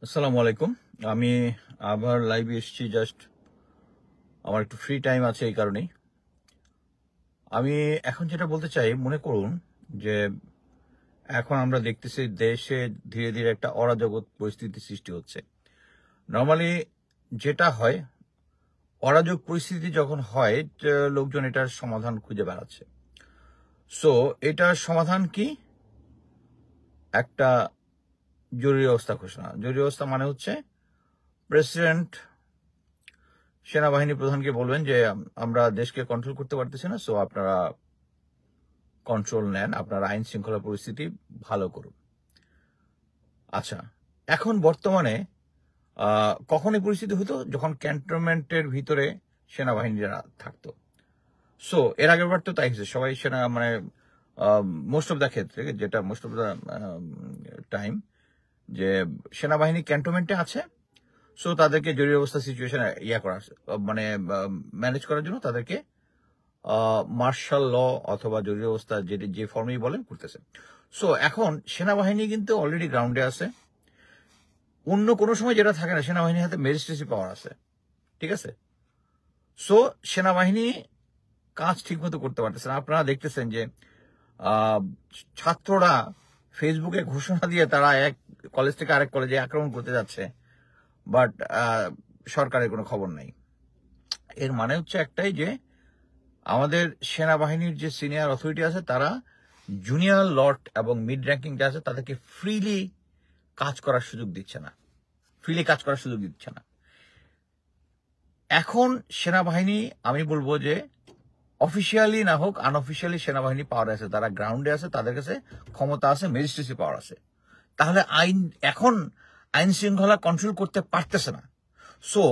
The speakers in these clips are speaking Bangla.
আসসালামু আলাইকুম। আমি আবার লাইভে এসেছি। জাস্ট আমার একটু ফ্রি টাইম আছে, এই কারণেই। আমি এখন যেটা বলতে চাই, মনে করুন যে এখন আমরা দেখতেছি দেশে ধীরে ধীরে একটা অরাজক পরিস্থিতি সৃষ্টি হচ্ছে। নর্মালি যেটা হয়, অরাজক পরিস্থিতি যখন হয়, লোকজন এটার সমাধান খুঁজে বেড়াচ্ছে। সো এটার সমাধান কি? একটা জরুরি অবস্থা ঘোষণা। জরুরি অবস্থা মানে হচ্ছে প্রেসিডেন্ট সেনাবাহিনী প্রধানকে বলবেন যে আমরা দেশকে কন্ট্রোল করতে পারতেছি না, সো আপনারা কন্ট্রোল নেন, আপনারা আইন শৃঙ্খলা পরিস্থিতি ভালো করুন। আচ্ছা, এখন বর্তমানে কখন এই পরিস্থিতি হতো? যখন ক্যান্টনমেন্টের ভিতরে সেনাবাহিনীরা থাকতো। সো এর আগের বার তো তাই হয়েছে, সবাই মানে মোস্ট অফ দ্য ক্ষেত্রে, যেটা মোস্ট অফ দ্য টাইম, যে সেনাবাহিনী ক্যান্টনমেন্টে আছে। সো তাদেরকে জরুরি অবস্থা সিচুয়েশন করা, মানে ম্যানেজ করার জন্য তাদেরকে মার্শাল ল অথবা জরুরি অবস্থা যে ফর্মেই বলেন করতেছে। সো এখন সেনাবাহিনী কিন্তু অলরেডি গ্রাউন্ডে আছে। অন্য কোনো সময় যেটা থাকে না, সেনাবাহিনীর হাতে ম্যাজিস্ট্রেসি পাওয়ার আছে, ঠিক আছে? সো সেনাবাহিনী কাজ ঠিক মতো করতে পারতেছে না। আপনারা দেখতেছেন যে ছাত্ররা ফেসবুকে ঘোষণা দিয়ে তারা এক কলেজ থেকে আরেক কলেজে আক্রমণ করতে যাচ্ছে, বাট সরকারের কোনো খবর নাই। এর মানে হচ্ছে একটাই, যে আমাদের সেনাবাহিনীর যে সিনিয়র অথরিটি আছে, তারা জুনিয়র লট এবং মিড র্যাঙ্কিং যে আছে তাদেরকে ফ্রিলি কাজ করার সুযোগ দিচ্ছে না। এখন সেনাবাহিনী, আমি বলবো যে অফিসিয়ালি না হোক, আনঅফিসিয়ালি সেনাবাহিনী পাওয়ার আছে, তারা গ্রাউন্ডে আছে, তাদের কাছে ক্ষমতা আছে, ম্যাজিস্ট্রেসি পাওয়ার আছে। তাহলে এখন আইন শৃঙ্খলা কন্ট্রোল করতে পারতেছে না। সো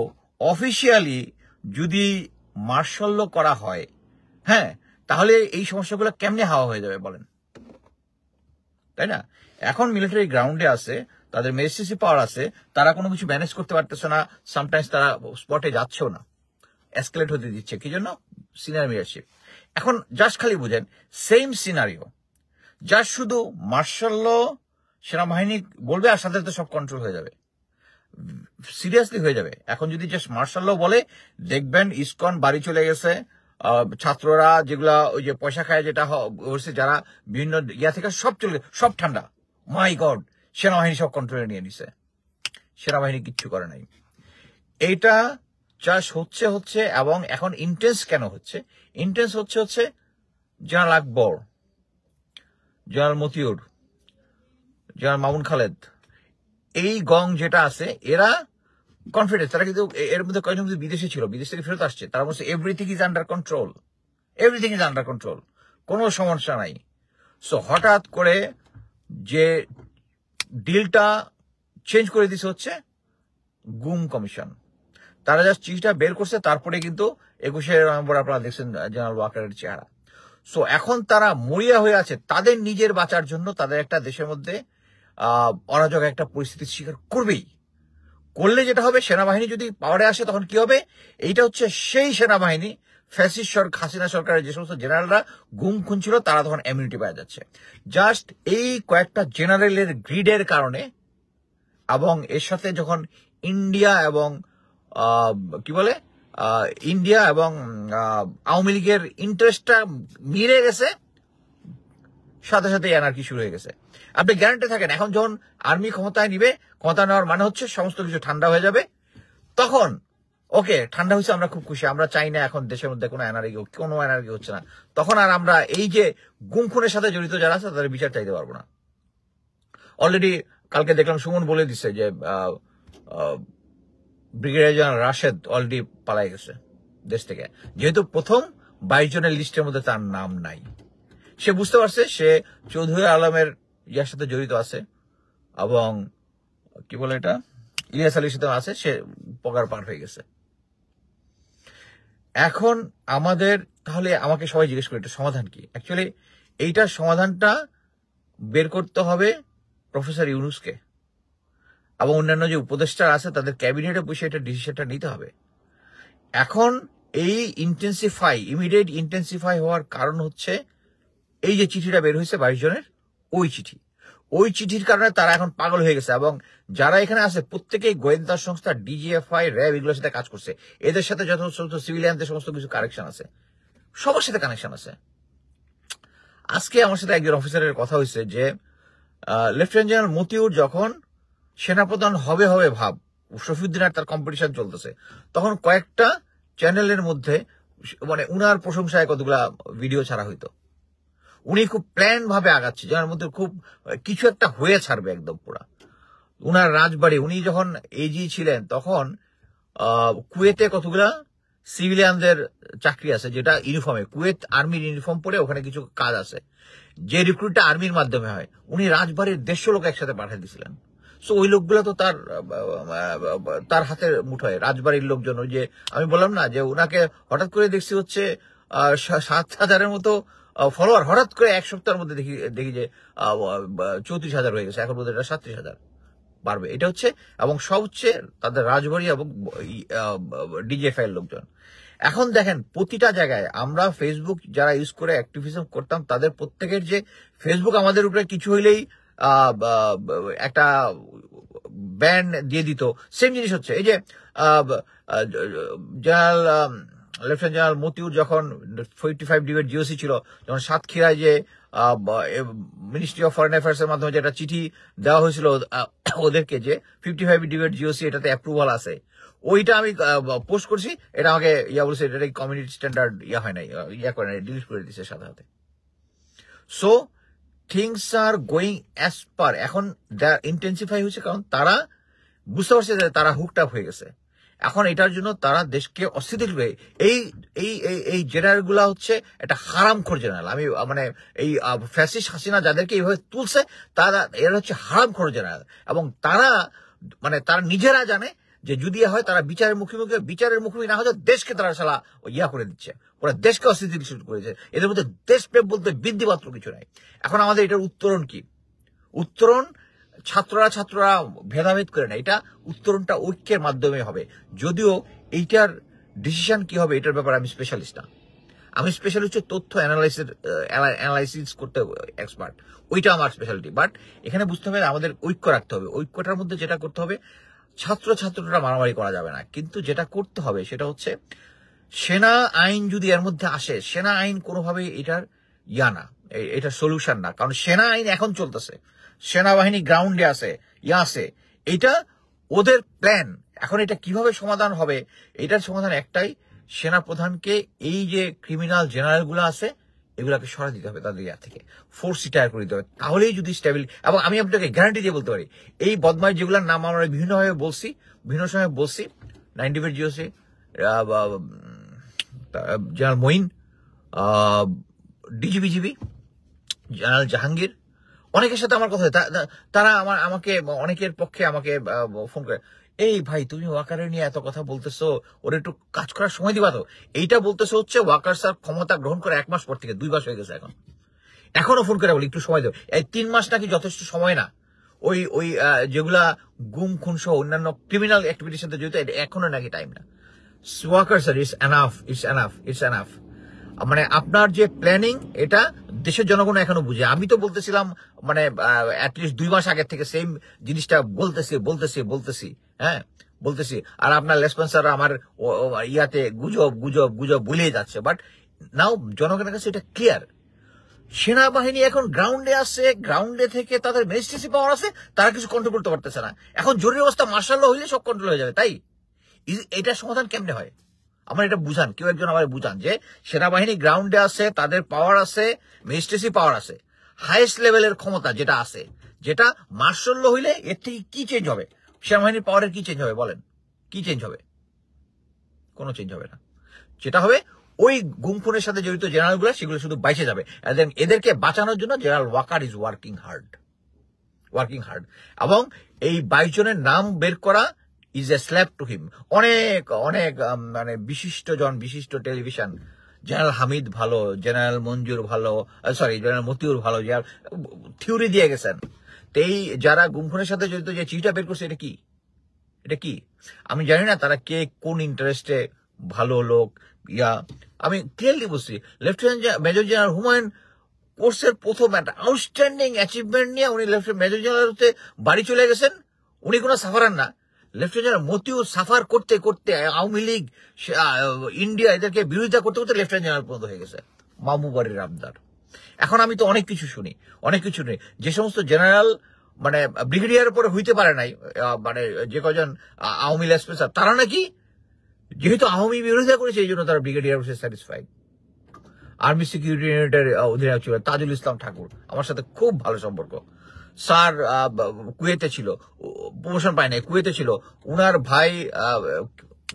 অফিসিয়ালি যদি মার্শাল ল করা হয়, হ্যাঁ, তাহলে এই সমস্যাগুলো কেমনে হাওয়া হয়ে যাবে বলেন, তাই না? এখন মিলিটারি গ্রাউন্ডে আছে, তাদের ম্যাজিস্ট্রেসি পাওয়ার আছে, তারা কোনো কিছু ম্যানেজ করতে পারতেছে না। সামটাইমস তারা স্পটে যাচ্ছেও না, এসকেলেট হতে দিচ্ছে। কি জন্য? Senior leadership. এখন জাস্ট খালি বুঝেন, সেম সিনারিও, জাস্ট শুধু মার্শাল ল সেনাবাহিনী বলবে আর সাথে সাথে সব কন্ট্রোল হয়ে যাবে, সিরিয়াসলি হয়ে যাবে। এখন যদি জাস্ট মার্শাল ল বলে, দেখবেন ইসকন বাড়ি চলে গেছে, ছাত্ররা যেগুলা ওই যে পয়সা খায় যেটা হচ্ছে, যারা বিভিন্ন থেকে সব চলে, সব ঠান্ডা। মাই গড, সেনাবাহিনী সব কন্ট্রোলে নিয়ে নিছে। সেনাবাহিনী কিচ্ছু করে নাই। এইটা জাস্ট হচ্ছে এবং এখন ইন্টেন্স কেন হচ্ছে? ইন্টেন্স হচ্ছে জেনারেল আকবর, জেনারেল মতিউর, জেনারেল মামুন খালেদ, এই গং যেটা আছে, এরা কনফিডেন্স, তারা কিন্তু এর মধ্যে কয়েকজন বিদেশে ছিল, বিদেশ থেকে ফেরত আসছে, তারা বলছে এভরিথিং ইজ আন্ডার কন্ট্রোল, কোনো সমস্যা নাই। সো হঠাৎ করে যে ডিলটা চেঞ্জ করে দিছে হচ্ছে গুম কমিশন। তারা জাস্ট চিঠিটা বের করছে, তারপরে কিন্তু 21শে নভেম্বর আপনারা দেখছেন জেনারেল ওয়াকারের চেহারা। সো এখন তারা মরিয়া হয়ে আছে তাদের নিজের বাঁচার জন্য, তাদের একটা দেশের মধ্যে অরাজক একটা পরিস্থিতির শিকার করবেই। করলে যেটা হবে, সেনাবাহিনী যদি পাওয়ারে আসে তখন কি হবে? এইটা হচ্ছে সেই সেনাবাহিনী, ফ্যাসিস্ট হাসিনা সরকারের যে সমস্ত জেনারেলরা গুম খুন ছিল, তারা তখন ইমিউনিটি পাওয়া যাচ্ছে। জাস্ট এই কয়েকটা জেনারেলের গ্রিডের কারণে, এবং এর সাথে যখন ইন্ডিয়া এবং ইন্ডিয়া এবং আওয়ামী লীগের ইন্টারেস্টটা মিলে গেছে, সাথে সাথে এনার্কি শুরু হয়ে গেছে। আপনি গ্যারান্টি থাকেন, এখন যখন আর্মি ক্ষমতায় নিবে, ক্ষমতা নেওয়ার মানে হচ্ছে সমস্ত কিছু ঠান্ডা হয়ে যাবে। তখন ওকে, ঠান্ডা হয়েছে, আমরা খুব খুশি, আমরা চাই না এখন দেশের মধ্যে কোনো এনার্কি হচ্ছে না। তখন আর আমরা এই যে গুম খুনের সাথে জড়িত যারা আছে তাদের বিচার চাইতে পারবো না। অলরেডি কালকে দেখলাম সুমন বলে দিচ্ছে যে ব্রিগেডিয়ার জেনারেল রাশেদ অলরেডি পালাই গেছে দেশ থেকে, যেহেতু প্রথম 22 জনের লিস্টের মধ্যে তার নাম নাই। সে বুঝতে পারছে সে চৌধুরী আলমের ইয়ার সাথে জড়িত আছে, এবং এটা ইলিয়াস আলীর সাথে আছে, সে পগার পার হয়ে গেছে। এখন তাহলে আমাকে সবাই জিজ্ঞেস করে, এটা সমাধান কি? অ্যাকচুয়ালি এইটার সমাধানটা বের করতে হবে প্রফেসর ইউনূসকে, এবং অন্যান্য যে উপদেষ্টা আছে তাদের ক্যাবিনেটে বসে এটা ডিসিশনটা নিতে হবে। এখন এই ইমিডিয়েট ইন্টেন্সিফাই হওয়ার কারণ হচ্ছে এই যে চিঠিটা বের হয়েছে 22 জনের, ওই চিঠির কারণে তারা এখন পাগল হয়ে গেছে, এবং যারা এখানে আছে প্রত্যেকেই গোয়েন্দা সংস্থা, ডিজিএফআই, র্যাব এগুলোর সাথে কাজ করছে। এদের সাথে যত সিভিলিয়ানদের সমস্ত কিছু কানেকশন আছে, সবার সাথে কানেকশন আছে। আজকে আমার সাথে একজন অফিসারের কথা হয়েছে যে লেফটেন্যান্ট জেনারেল মতিউর যখন সেনাপ্রধান হবে ভাব, শফিউদ্দিন আর তার কম্পিটিশন চলতেছে, তখন কয়েকটা চ্যানেলের মধ্যে মানে উনার প্রশংসায় কতগুলা ভিডিও ছাড়া হইতো। উনি খুব প্ল্যান ভাবে আগাচ্ছে, যার মধ্যে খুব কিছু একটা হয়ে ছাড়বে একদম পুরা। উনার রাজবাড়ি, উনি যখন এজি ছিলেন তখন কুয়েতে কতগুলা সিভিলিয়ানদের চাকরি আছে, যেটা ইউনিফর্মে, কুয়েত আর্মির ইউনিফর্ম পরে ওখানে কিছু কাজ আছে, যে রিক্রুটটা আর্মির মাধ্যমে হয়। উনি রাজবাড়ির 150 লোক একসাথে পাঠিয়ে দিয়েছিলেন। সো ওই লোকগুলো তো তার হাতের মুঠোয়, রাজবাড়ির লোকজন। ওই যে আমি বললাম না যে উনাকে হঠাৎ করে দেখছি হচ্ছে 7,000-এর মতো ফলোয়ার, হঠাৎ করে এক সপ্তাহের মধ্যে দেখি যে 34,000 হয়ে গেছে। এখন বোধহয় 37,000 বাড়বে। এটা হচ্ছে, এবং সব হচ্ছে তাদের রাজবাড়ি এবং ডিজিএফআই এর লোকজন। এখন দেখেন প্রতিটা জায়গায় আমরা ফেসবুক যারা ইউজ করে অ্যাক্টিভিজম করতাম, তাদের প্রত্যেকের যে ফেসবুক আমাদের উপরে কিছু হইলেই একটা ব্যান দিয়ে দিত, সেম জিনিস হচ্ছে। এই যে লেফটেন্যান্ট জেনারেল মতিউর যখন 45 ডিগ্রি জিওসি ছিল, যখন সাতক্ষীরায় যে মিনিস্ট্রি অফ ফরেন অ্যাফেয়ার্স এর মাধ্যমে যেটা চিঠি দেওয়া হয়েছিল ওদেরকে, যে 55 ডিগ্রি জিওসি এটাতে অ্যাপ্রুভাল আছে, ওইটা আমি পোস্ট করছি। এটা আমাকে বলছে এটা কমিউনিটি স্ট্যান্ডার্ড হয় নাই, করে নাই, ডিলিট করে দিচ্ছে সাথে সাথে। So things are going as per. এখন ইন্টেন্সিফাই হয়েছে, কারণ তারা বুঝতে পারছে যে তারা হুকড আপ হয়ে গেছে। এখন এটার জন্য তারা দেশকে অস্থিতিশীল করে, এই জেনারেল গুলা হচ্ছে একটা হারামখোর জেনারেল। আমি মানে এই ফ্যাসিস্ট হাসিনা যাদেরকে এইভাবে তুলছে, তারা এরা হচ্ছে হারামখোর জেনারেল, এবং তারা নিজেরা জানে যে যদি হয় তারা বিচারের মুখোমুখি না হলে দেশকে তারা সালা করে দিচ্ছে, ওরা দেশকে অস্থিতিশীল করেছে। এদের মধ্যে দেশপ্রেম বলতে বিন্দুমাত্র কিছু নাই। এখন আমাদের এটার উত্তরণ কি? উত্তরণ ছাত্ররা ভেদাভেদ করে না, এটা উত্তরণটা ঐক্যের মাধ্যমে হবে। যদিও এইটার ডিসিশন কি হবে এটার ব্যাপারে আমি স্পেশালিস্ট না। আমি স্পেশাল হচ্ছে তথ্য অ্যানালাইসিস করতে এক্সপার্ট, ওইটা আমার স্পেশালিটি। বাট এখানে বুঝতে হবে আমাদের ঐক্য রাখতে হবে। ঐক্যটার মধ্যে যেটা করতে হবে, ছাত্ররা মারামারি করা যাবে না, কিন্তু যেটা করতে হবে সেটা হচ্ছে সেনা আইন যদি এর মধ্যে আসে, সেনা আইন কোনোভাবেই এটার না, এটার সলিউশন না। কারণ সেনা আইন এখন চলতেছে, সেনাবাহিনী গ্রাউন্ডে আছে, এটা ওদের প্ল্যান। এখন এটা কিভাবে সমাধান হবে, এটার সমাধান একটাই, সেনা প্রধানকে এই যে ক্রিমিনাল জেনারেল গুলো আছে এগুলাকে সরা দিতে হবে, তাদের থেকে ফোর্স রিটায়ার করে দিতে হবে। তাহলেই যদি স্টেবল, এবং আমি আপনাকে গ্যারান্টি দিয়ে বলতে পারি, এই বদমাইশ যেগুলোর নাম আমরা বিভিন্ন সময় বলছি 90 GOC, general Moeen, DG BGB general Jahangir, অনেকের সাথে আমার কথা হয়, তারা আমাকে অনেকের পক্ষে আমাকে ফোন করে, এই ভাই তুমি ওয়াকারের নিয়ে এত কথা বলতেছো, ওর একটু কাজ করার সময় দিবা তো। এইটা বলতেছো হচ্ছে ওয়াকার স্যার ক্ষমতা গ্রহণ করে 1 মাস পর থেকে, 2 মাস হয়ে গেছে, এখনো ফোন করে বলি একটু সময় দেবো। এই 3 মাস নাকি যথেষ্ট সময় না, ওই যেগুলা গুম খুন সহ অন্যান্য ক্রিমিনাল অ্যাক্টিভিটির সাথে জড়িত, এখনো নাকি টাইম না। Waker sir it's enough. মানে আপনার যে প্ল্যানিং, এটা দেশের জনগণ এখনো বুঝে। আমি তো বলতেছিলাম মানে অ্যাটলিস্ট 2 মাস আগে থেকে সেম জিনিসটা বলতেছি। আর আপনার লেসপন্সার আমার ইয়াতে গুজব বলেই যাচ্ছে। বাট নাও জনগণের কাছে এটা ক্লিয়ার, সেনাবাহিনী এখন গ্রাউন্ডে আছে, গ্রাউন্ডে থেকে তাদের ম্যাজিস্ট্রেসি পাওয়ার আছে, তারা কিছু কন্ট্রোল করতে পারতেছে না। এখন জরুরি অবস্থা মার্শাল ল হইলে সব কন্ট্রোল হয়ে যাবে। তাই এটার সমাধান কেমনে হয় আমার এটা বুঝান, কেউ একজন আমার বুঝান, যে সেনাবাহিনী গ্রাউন্ডে আছে, তাদের পাওয়ার আছে, ম্যাজিস্ট্রেসি পাওয়ার আছে, হাইয়েস্ট লেভেলের ক্ষমতা যেটা আছে, যেটা মার্শাল ল হইলে এর থেকে কি চেঞ্জ হবে? সেনাবাহিনীর পাওয়ারের কি চেঞ্জ হবে বলেন? কি চেঞ্জ হবে? কোনো চেঞ্জ হবে না। যেটা হবে, ওই গুম খুনের সাথে জড়িত জেনারেল গুলো সেগুলো শুধু বাইচে যাবে। এদেরকে বাঁচানোর জন্য general Waker is working hard, এবং এই 22 জনের নাম বের করা is a slap to him. অনেক মানে বিশিষ্ট টেলিভিশন, জেনারেল হামিদ ভালো, জেনারেল মঞ্জুর ভালো, জেনারেল মতিউর ভালো, থিওরি দিয়ে গেছেন। তো এই যারা গুম খুনের সাথে জড়িত যে চিঠিটা বের করছে, এটা কি আমি জানি না তারা কে কোন ইন্টারেস্টে ভালো লোক। আমি ক্লিয়ারলি বলছি, লেফটেন্যান্ট মেজর জেনারেল হুমায়ুন কোর্সের প্রথম একটা আউটস্ট্যান্ডিং অ্যাচিভমেন্ট নিয়ে উনি মেজর জেনারেল হতে বাড়ি চলে গেছেন। উনি কোনো সাফারার না, লেফটেন্যান্ট জেনারেল মতিউর সাফার করতে করতে আওয়ামী লীগ, ইন্ডিয়া এদেরকে বিরোধিতা করতে করতে লেফটেন্যান্ট জেনারেল পর্যন্ত হয়ে গেছে, মামুবাড়ির আবদার। এখন আমি তো অনেক কিছু শুনি, যে সমস্ত জেনারেল মানে ব্রিগেডিয়ার উপরে হইতে পারে নাই, মানে যে কজন আওয়ামী লীগ স্পেশাল, তারা নাকি যেহেতু আওয়ামী বিরোধিতা করেছে এই জন্য তারা ব্রিগেডিয়ার হিসেবে স্যাটিসফাইড। আর্মি সিকিউরিটি ইউনিটের অধিনায়ক ছিল তাজুল ইসলাম ঠাকুর, আমার সাথে খুব ভালো সম্পর্ক। স্যার কুয়েতে ছিল, প্রমোশন পায় নাই, কুয়েতে ছিল। উনার ভাই,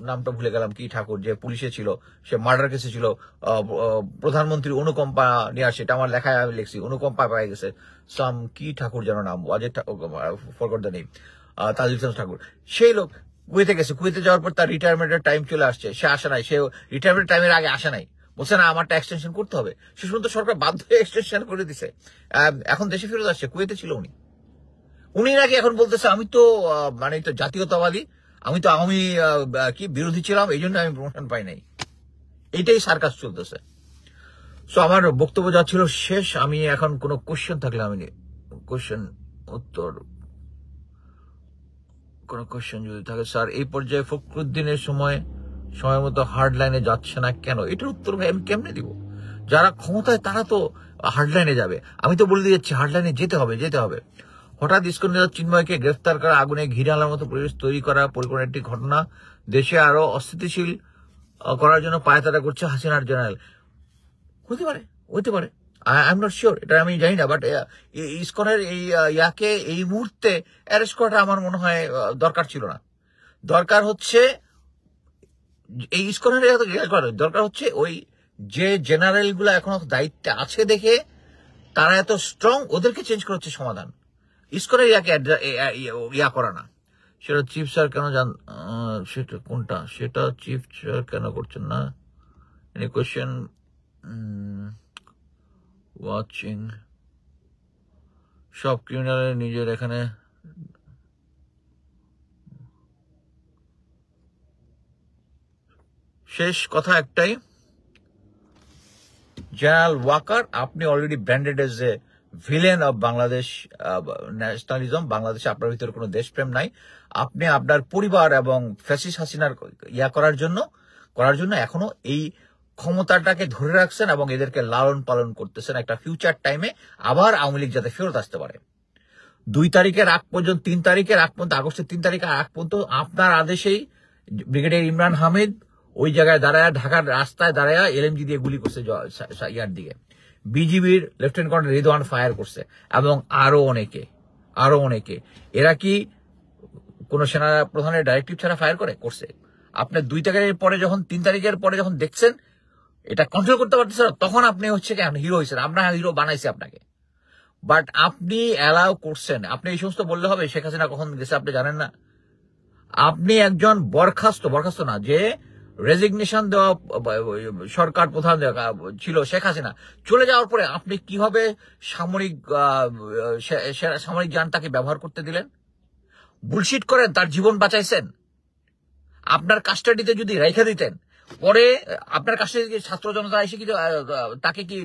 নামটা ভুলে গেলাম কি ঠাকুর, যে পুলিশে ছিল, সে মার্ডার কেসে ছিল, প্রধানমন্ত্রী অনুকম্পা নিয়ে আসে, এটা আমার লেখায় আমি লিখছি, অনুকম্পা পাই গেছে। সাম কি ঠাকুর যেন নাম, Ajay forgot the name, Tajul Islam Thakur. সেই লোক কুয়েতে গেছে, কুয়েতে যাওয়ার পর তার রিটায়ারমেন্টের টাইম চলে আসছে, সে আসে নাই, সে রিটায়ারমেন্ট টাইমের আগে আসে নাই, বলছে না আমারটা এক্সটেনশন করতে হবে। শেষ পর্যন্ত সরকার বাধ্য হয়ে এক্সটেনশন করে দিছে, এখন দেশে ফেরত আসছে। কুয়েতে ছিল উনি নাকি এখন বলতেছে আমি তো মানে তো জাতীয়তাবাদী, আমি তো আওয়ামী কি বিরোধী ছিলাম, এই জন্য আমি প্রমোশন পাই নাই। এইটাই সার্কাস চলতেছে। সো আমার বক্তব্য যা ছিল শেষ। আমি এখন কোনো কোশ্চেন থাকলে আমি উত্তর, কোন কোশ্চেন যদি থাকে, স্যার এই পর্যায়ে ফখরুদ্দিনের সময় মতো হার্ড লাইনে যাচ্ছে না কেন? এটার উত্তর ভাই আমি কেমনে দিব? যারা ক্ষমতায় তারা তো হার্ড লাইনে যাবে, আমি তো বলে দিচ্ছি হার্ড লাইনে যেতে হবে। হঠাৎ ইসকন নেতা চিন্ময়কে গ্রেফতার করা, আগুনে ঘিরে আনার মতো পরিবেশ তৈরি করা পরিকল্পনার একটি ঘটনা, দেশে আরো অস্থিতিশীল করার জন্য পায়তারা করছে হাসিনার জেনারেল। হতে পারে, আই এম নট শিওর, এটা আমি জানি না। বাট ইসকনের এই ইয়াকে এই মুহূর্তে অ্যারেস্ট করাটা আমার মনে হয় দরকার ছিল না। দরকার হচ্ছে এই ইসকনের দরকার হচ্ছে ওই যে জেনারেল গুলা এখনো দায়িত্বে আছে দেখে তারা এত স্ট্রং, ওদেরকে চেঞ্জ করা হচ্ছে সমাধান, ইসকনের ইয়াকে ইয়া করা না। সেটা চিফ স্যার কেন সেটা কোনটা, সেটা চিফ স্যার কেন করছেন না? এনি কোয়েশ্চেন ওয়াচিং, সব ক্রিমিনালের নিজের এখানে শেষ কথা একটাই, জেনারেল ওয়াকার আপনি already branded as a villain of Bangladesh nationalism. বাংলাদেশে আপনার ভিতরে কোনো দেশপ্রেম নাই। আপনি আপনার পরিবার এবং ফ্যাসিস্ট হাসিনার ইয়া করার জন্য এখনো এই ক্ষমতাটাকে ধরে রাখছেন এবং এদেরকে লালন পালন করতেছেন, একটা ফিউচার টাইমে আবার আওয়ামী লীগ যাতে ফেরত আসতে পারে। 2 তারিখের আগ পর্যন্ত, 3 তারিখের আগ পর্যন্ত, আগস্টের 3 তারিখের আগ পর্যন্ত আপনার আদেশেই ব্রিগেডিয়ার ইমরান হামিদ ওই জায়গায় দাঁড়ায়, ঢাকার রাস্তায় দাঁড়ায় এলএমজি দিয়ে গুলি করছে ইয়ার দিকে। বিজিবির লেফটেন্যান্ট কর্নেল রিদওয়ান ফায়ার করছে, এবং আরো অনেকে। এরা কি কোন সেনা প্রধানের ডাইরেক্টিভ ছাড়া ফায়ার করছে? আপনার 2 তারিখের পরে যখন 3 তারিখের পরে যখন দেখছেন এটা কন্ট্রোল করতে পারতেছে না, তখন আপনি হচ্ছে কেন হিরো হয়েছেন, আমরা হিরো বানাইছি আপনাকে। বাট আপনি অ্যালাউ করছেন, আপনি এই সমস্ত বললে হবে? শেখ হাসিনা কখন গেছে আপনি জানেন না? আপনি একজন বরখাস্ত না, যে রেজিগনেশন দেওয়া সরকার প্রধান ছিল শেখ হাসিনা, চলে যাওয়ার পরে আপনি কিভাবে সামরিক যান তাকে ব্যবহার করতে দিলেন? বুলশিট করেন, তার জীবন বাঁচাইছেন। আপনার কাস্টাডিতে যদি রেখে দিতেন, পরে আপনার কাস্টাডি ছাত্র জনতা এসে কি তাকে কি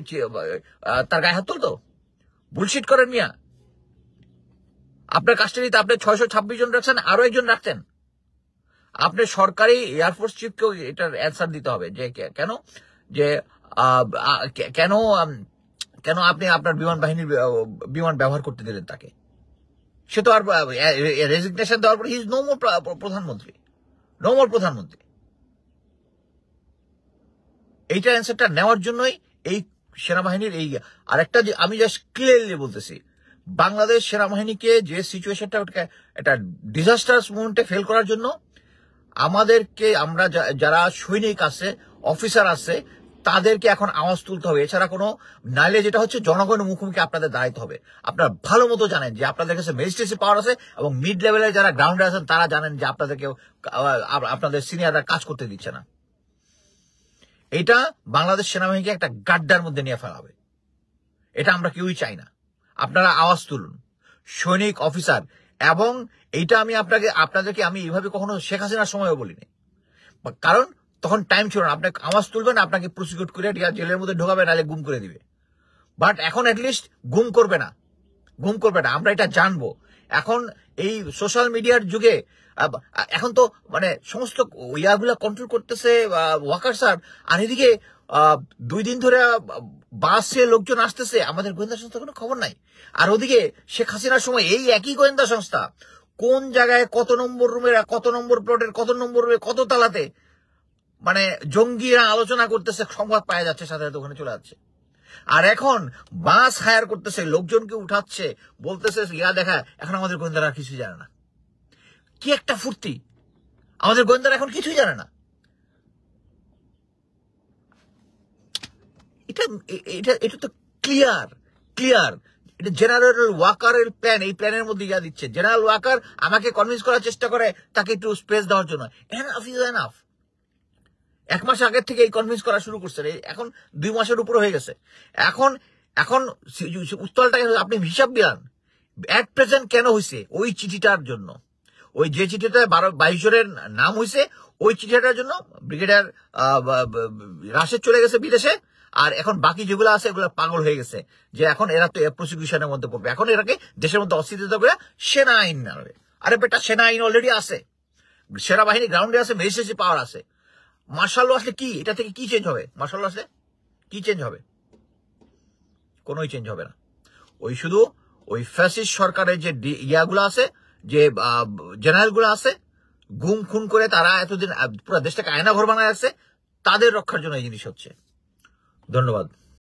তার গায়ে হাত তুলতো? বুলশিট করেন মিয়া। আপনার কাস্টাডিতে আপনি 626 জন রাখছেন, আরো একজন রাখতেন। আপনি সরকারি এয়ারফোর্স চিফকেও এটার অ্যান্সার দিতে হবে যে কেন, যে কেন আপনি আপনার বিমান ব্যবহার করতে দিলেন তাকে। সে তো আর রেজিগনেশন দেওয়ার পর হি ইজ নো মোর প্রধানমন্ত্রী। এইটার অ্যান্সারটা নেওয়ার জন্যই এই সেনাবাহিনীর এই আরেকটা, যে আমি জাস্ট ক্লিয়ারলি বলতেছি, বাংলাদেশ সেনাবাহিনীকে যে সিচুয়েশনটা একটা ডিজাস্টার্স মুভমেন্টে ফেল করার জন্য আমাদেরকে, আমরা যারা সৈনিক আছে, অফিসার আছে, তাদেরকে এখন আওয়াজ তুলতে হবে। এছাড়া কোনো নাইলে যেটা হচ্ছে জনগণের মুখোমুখি আপনাদের দাঁড়াইতে হবে। আপনারা ভালো মতো জানেন যে আপনাদের কাছে ম্যাজিস্ট্রেসি পাওয়ার আছে, এবং মিড লেভেলের যারা গ্রাউন্ডে আছেন তারা জানেন যে আপনাদেরকে আপনাদের সিনিয়ররা কাজ করতে দিচ্ছে না। এটা বাংলাদেশ সেনাবাহিনীকে একটা গাড্ডার মধ্যে নিয়ে ফেলা হবে। এটা আমরা কেউই চাই না। আপনারা আওয়াজ তুলুন, সৈনিক, অফিসার। এবং এইটা আমি আপনাদেরকে আমি এইভাবে কখনো শেখ হাসিনার সময়ও বলিনি, কারণ তখন টাইম ছিল না। আপনাকে আওয়াজ তুলবেন, আপনাকে প্রসিকিউট করে জেলের মধ্যে ঢোকাবে, নাহলে গুম করে দিবে। বাট এখন অ্যাটলিস্ট গুম করবে না, আমরা এটা জানবো। এখন এই সোশ্যাল মিডিয়ার যুগে এখন তো মানে সমস্ত ইয়াগুলা কন্ট্রোল করতেছে ওয়াকার স্যার, আর এদিকে 2 দিন ধরে বাসে লোকজন আসতেছে, আমাদের গোয়েন্দা সংস্থার কোনো খবর নাই। আর ওদিকে শেখ হাসিনার সময় এই একই গোয়েন্দা সংস্থা কোন জায়গায় কত নম্বর রুমের কত নম্বর প্লটের কত নম্বর রুমে কত তালাতে মানে জঙ্গিরা আলোচনা করতেছে, সংবাদ পাওয়া যাচ্ছে, সাথে সাথে ওখানে চলে যাচ্ছে। আর এখন বাস হায়ার করতেছে, লোকজনকে উঠাচ্ছে, বলতেছে ইয়া দেখা। এখন আমাদের গোয়েন্দারা কিছুই জানে না। কি একটা ফুর্তি, আমাদের গোয়েন্দারা এখন কিছুই জানে না। এটা তো ক্লিয়ার। এটা জেনারেল ওয়াকারের প্ল্যান, এই প্ল্যানের মধ্যে ইয়া দিচ্ছে। জেনারেল ওয়াকার আমাকে কনভিন্স করার চেষ্টা করে তাকে একটু স্পেস দেওয়ার জন্য। Enough is enough. 1 মাস আগের থেকে এই কনভিন্স করা শুরু করছে, এখন 2 মাসের উপরে হয়ে গেছে। এখন উত্তরটাকে আপনি হিসাব দিলাম এট প্রেজেন্ট কেন হয়েছে, ওই চিঠিটার জন্য। ওই যে চিঠিটা 22 জনের নাম হয়েছে, ওই চিঠিটার জন্য ব্রিগেডিয়ার রাশেদ চলে গেছে বিদেশে। আর এখন বাকি যেগুলো আছে এগুলো পাগল হয়ে গেছে যে এখন এরা তো প্রসিকিউশনের মধ্যে পড়বে, এখন এরাকে দেশের মধ্যে অস্থিরতা করে সেনা আইন আনবে। আরে বেটা, সেনা আইন অলরেডি আছে, সেনাবাহিনী গ্রাউন্ডে আছে, ম্যাজিস্ট্রেসি পাওয়ার আছে। মার্শাল ল আসলে কি, এটা থেকে কি চেঞ্জ হবে? মার্শাল ল আসলে কি চেঞ্জ হবে? কোনোই চেঞ্জ হবে না। ওই শুধু ওই ফ্যাসিস্ট সরকারের যে ইয়াগুলো আছে, যে জেনারেল গুলো আছে, গুম খুন করে তারা এতদিন পুরো দেশটাকে আয়না ঘর বানায় আছে, তাদের রক্ষার জন্য এই জিনিস হচ্ছে। ধন্যবাদ।